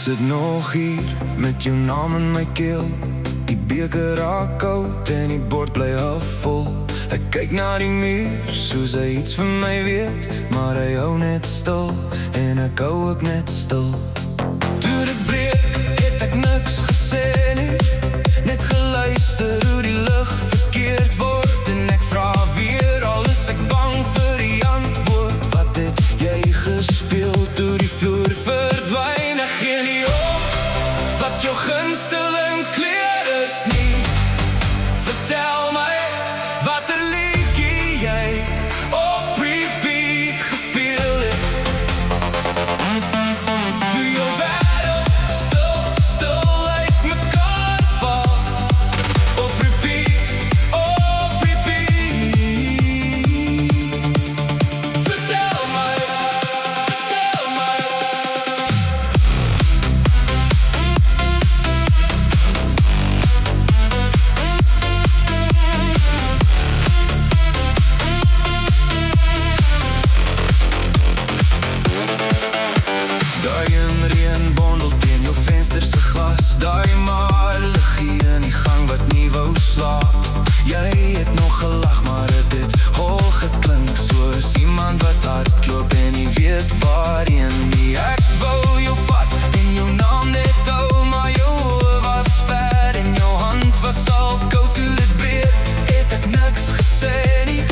sit nog hier met jou naam in my keel. Die beker raak koud en die bord bly half vol. Ek kyk na die muur soos hy iets van my weet, maar hy hou net stil en ek hou ook net stil. Toe dit breek het ek niks gesê nie, net geluister hoe die lug verkeerd word. En ek vra weer, al is ek bang vir die antwoord. Wat het jy gespeel toe die vloer verdwyn? Ek gee nie op wat jou gunsteling kleur is nie. Vertel my, watter liedjie jy op repeat gespeel het. Toe jou wêreld stil uit mekaar val. Op repeat, op repeat. Vertel my, vertel my. Daai een reënbondel teen jou venster se glas. Daai maar liggie in die gang wat nie wou slaap. Jy het nog gelag, maar het het hol geklink, soos iemand wat hardloop en nie weet waarheen nie. Ek wou jou vat en jou naam net hou, maar jou oë was ver en jou hand was al koud. Toe dit breek het ek niks gesê nie,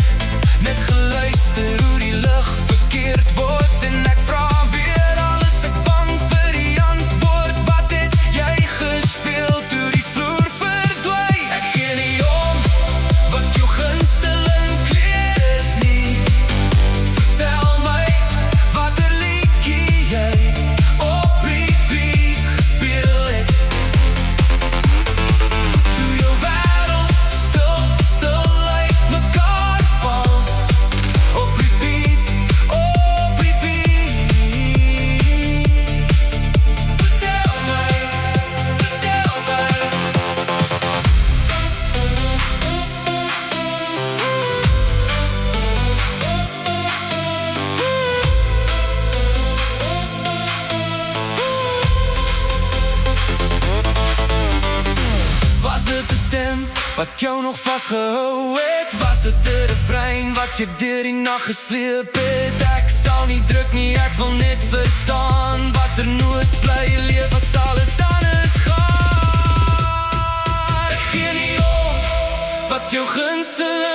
net geluister hoe die lug verkeerd word. En ek vra weer, al is ek bang vir die antwoord. Wat het jy gespeel toe die vloer verdwyn? Ek gee nie om wat jou gunsteling kleur is nie. Vertel my, watter liedjie jy op repeat gespeel het. Toe jou wêreld stil uit mekaar val. Op repeat, op repeat. Vertel my, vertel my. Was dit 'n stem wat jou nog vasgehou het? Was dit 'n refrein wat jy deur die nag gesleep het? Ek sal nie druk nie, ek wil net verstaan. Watter noot bly leef as alles anders gaan? Ek gee nie om wat jou gunsteling